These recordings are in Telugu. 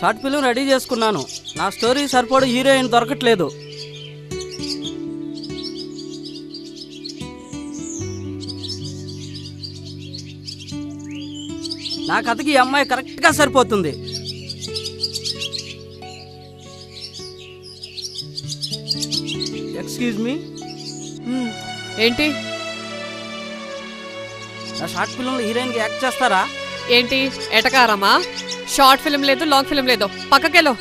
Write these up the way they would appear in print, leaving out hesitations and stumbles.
షార్ట్ ఫిల్మ్ రెడీ చేసుకున్నాను. నా స్టోరీ సరిపడు హీరోయిన్ దొరకట్లేదు. నా కథకి ఈ అమ్మాయి కరెక్ట్గా సరిపోతుంది. Excuse me. ఏంటి? నా షార్ట్ ఫిల్మ్లో హీరోయిన్కి యాక్ట్ చేస్తారా? ఏంటి ఎటకారమా? షార్ట్ ఫిల్మ్ లేదు, లాంగ్ ఫిల్మ్ లేదు. పక్కకెళ్ళు.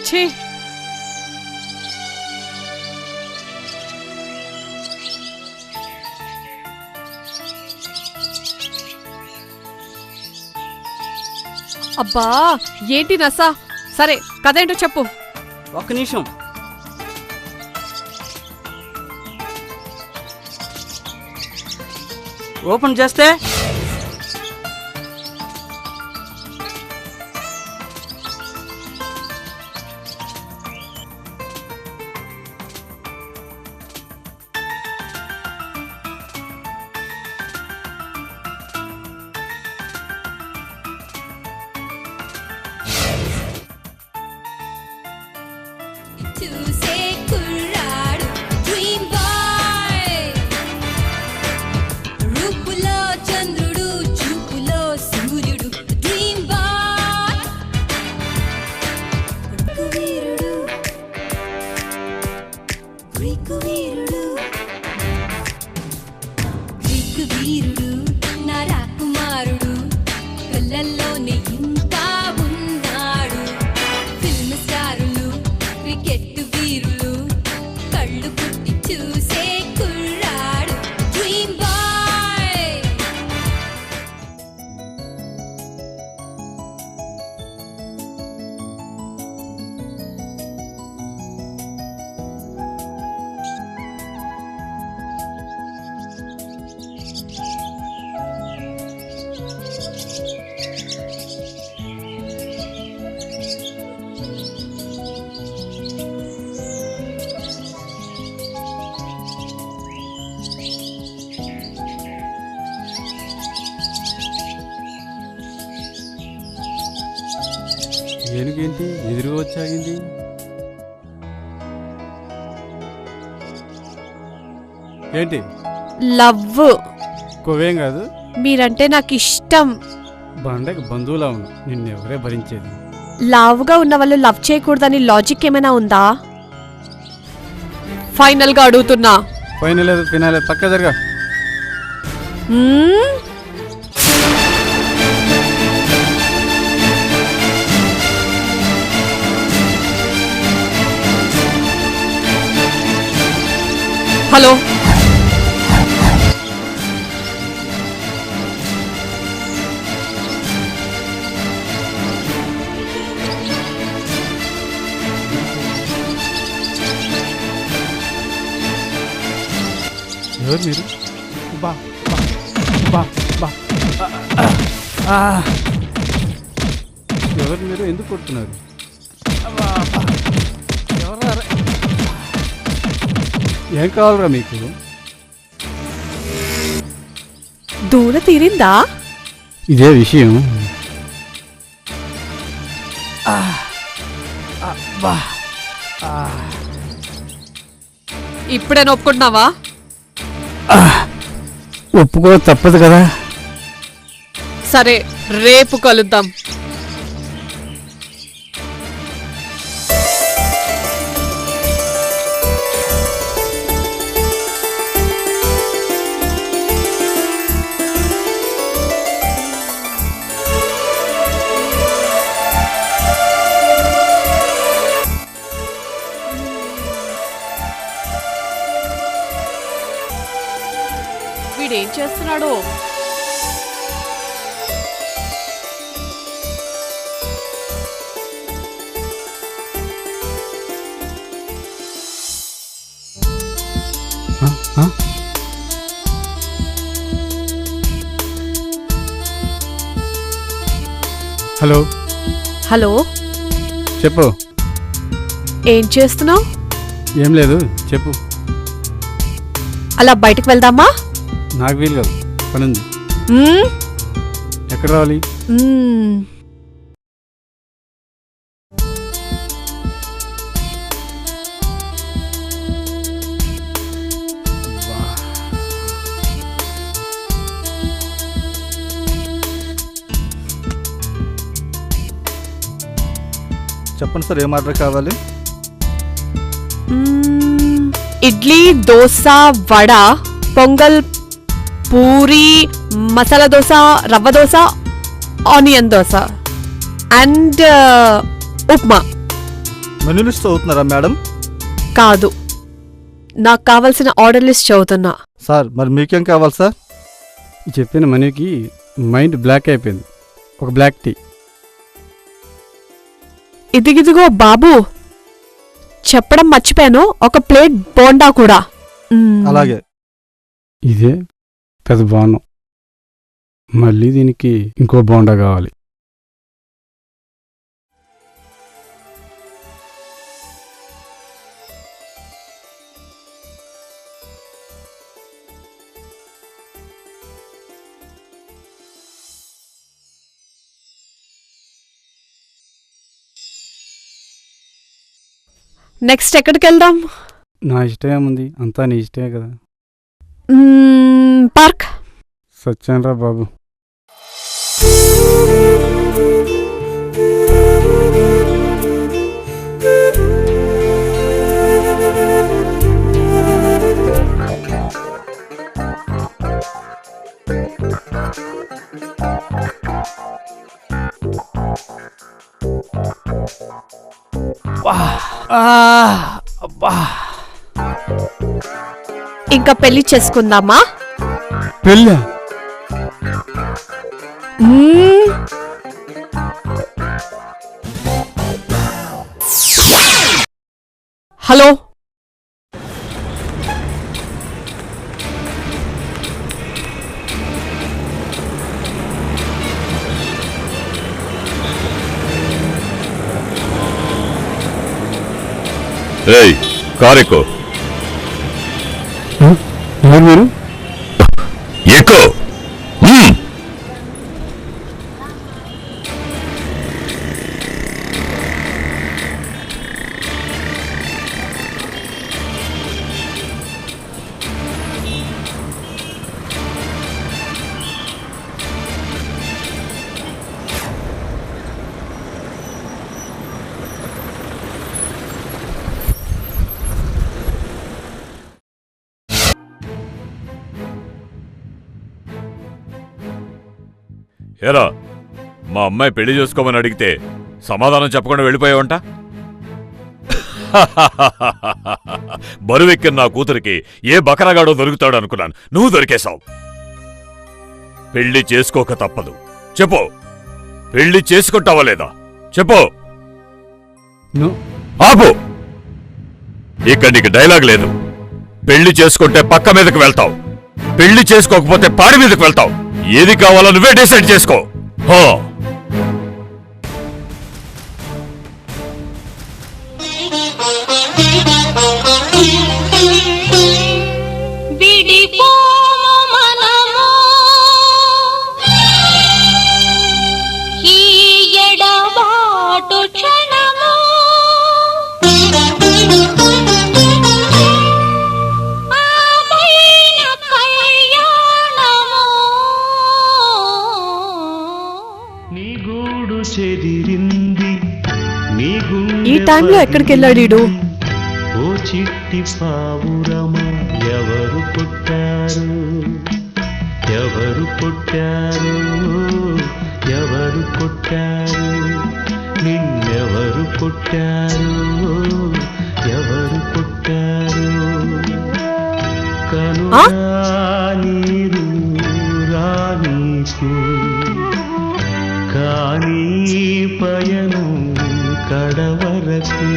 ఛీ, అబ్బా ఏంటి నసా? సరే కథ ఏంటో చెప్పు. ఒక్క నిమిషం. ఓపెన్ చేస్తే చూసే కుర్రాడు డ్రీమ్ బాయ్, రూపులో చంద్రుడు చూపులో సూర్యుడు డ్రీమ్ బాయ్, వీరుడు గ్రీకు వీరుడు, గ్రీకు వీరుడు నా రాకుమారుడు, కళ్ళల్లోనే ఇంకా ఉన్నాడు. ఫిల్మ్ స్టారులు క్రికెట్ వీరులు కళ్ళు పుట్టి చూసే కుర్రాడు డ్రీమ్ బాయ్. ఏనుగేంటి ఎదురుగా వచ్చాగింది? ఏంటి? లవ్. కొవేం కాదు, మీరంటే నాకు ఇష్టం. బండకి బంధువులా ఉంది, నిన్నెవరే భరించేది? లావుగా ఉన్న వాళ్ళు లవ్ చేయకూడదని లాజిక్ ఏమైనా ఉందా? ఫైనల్ గా అడుగుతున్నా. ఫైనల్ లేదు, ఫినాలే, పక్క జరగా. హలో, ఎవరు మీరు? బా బా బా ఎవరు మీరు? ఎందుకు కొడుతున్నారు? ఏం కావాలరా మీకు? దూర తీరిందా? ఇదే విషయం. ఇప్పుడే ఒప్పుకుంటున్నావా? ఒప్పుకో, తప్పదు కదా. సరే, రేపు కలుద్దాం. వీడేం చేస్తున్నాడు? హలో హలో, చెప్పు. ఏం చేస్తున్నావు? ఏం లేదు, చెప్పు. అలా బయటకు వెళ్దామా? నాకు వీలు కాదు, పని ఉంది. ఎక్కడ రావాలి? చెప్పండి సార్, ఏం ఆర్డర్ కావాలి? Idli, dosa, vada, pongal, puri, masala dosa, rava dosa, onion dosa and upma. Menu list చదువుతున్నారా మేడం? కాదు, నాకు కావాల్సిన ఆర్డర్ లిస్ట్ చదువుతున్నా. సార్ మరి మీకేం కావాలి సార్? చెప్పిన మనీకి మైండ్ బ్లాక్ అయిపోయింది. ఒక బ్లాక్ టీ. ఇదిగిదిగో బాబు, చెప్పడం మర్చిపోయాను, ఒక ప్లేట్ బోండా కూడా. అలాగే. ఇదే పెద్ద బాను. మళ్ళీ దీనికి ఇంకో బోండా కావాలి. నెక్స్ట్ ఎక్కడికి వెళ్దాం? నా ఇష్టం ఏముంది, అంతా నీ ఇష్టమే కదా. పార్క్. సత్యానరా బాబు. ఇంకా పెళ్లి చేసుకుందామా? పెళ్ళా? హలో, ఏయ్, కారెక్కో. ఎవరు మీరు? ఎక్కు. ఏరా, మా అమ్మాయి పెళ్లి చేసుకోమని అడిగితే సమాధానం చెప్పకుండా వెళ్ళిపోయావంట. బరువెక్కిన నా కూతురికి ఏ బకరగాడో దొరుకుతాడు అనుకున్నాను, నువ్వు దొరికేశావు. పెళ్లి చేసుకోక తప్పదు. చెప్పు, పెళ్లి చేసుకుంటావా లేదా? చెప్పు. ఆపు. ఇక్కడ నీకు డైలాగ్ లేదు. పెళ్లి చేసుకుంటే పక్క మీదకి వెళ్తావు, పెళ్లి చేసుకోకపోతే పాడి మీదకి వెళ్తావు. ఏది కావాలో నువ్వే డిసైడ్ చేసుకో. ఈ టైంలో ఎక్కడికి వెళ్ళాడు? ఓ చిట్టి పావురమా, ఎవరు పుట్టారు, ఎవరు పుట్టారు, ఎవరు పుట్టారు, నిన్నెవరు పుట్టారు, ఎవరు పుట్టారు, కనురా నీరు రానీకు, కానీ పయనం కడవరకు,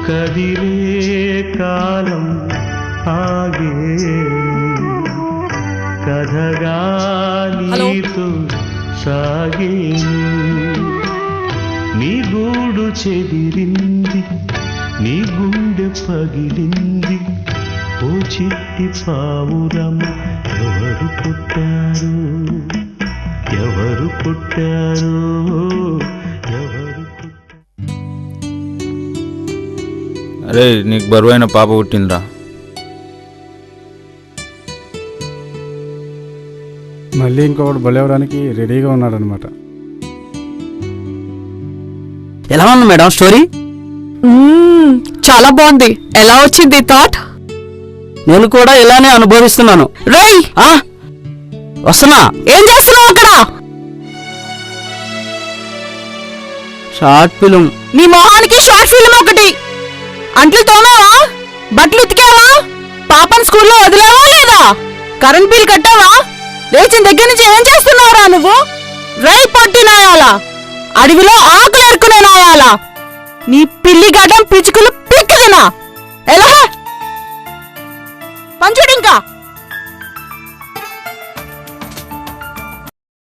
కదిలే కాలం ఆగే కథగా నీతో సాగే, నీ గూడు చెదిరింది, నీ గుండె పగిలింది, ఓ చిట్టి పావురమ, ఎవరు పుట్టారు, ఎవరు పుట్టారు, ఎవరు. అరే, నీకు బరువైన పాప పుట్టిందిరా. మళ్ళీ ఇంకొకటి బలవడానికి రెడీగా ఉన్నాడనమాట. ఎలా ఉంది మేడం స్టోరీ? చాలా బాగుంది. ఎలా వచ్చింది థాట్? నేను కూడా ఇలానే అనుభవిస్తున్నాను. రేయ్, వస్తున్నా. ఏం చేస్తున్నావు అక్కడ? Short film. నీ మొహానికి షార్ట్ ఫిల్మ్ ఒకటి. అంట్లు తోమావా? బట్టలు ఉతికావా? పాపని స్కూల్లో వదిలేవా లేదా? కరెంట్ బిల్ కట్టావా? లేచిన దగ్గర నుంచి ఏం చేస్తున్నావురా నువ్వు? రేయ్ పొట్టి నాయాలా, అడవిలో ఆకులు ఏరుకునే నాయాలా, నీ పిల్లి గడ్డం పిచ్చుకులు పిక్కిదినా ఎలా పంచుడు ఇంకా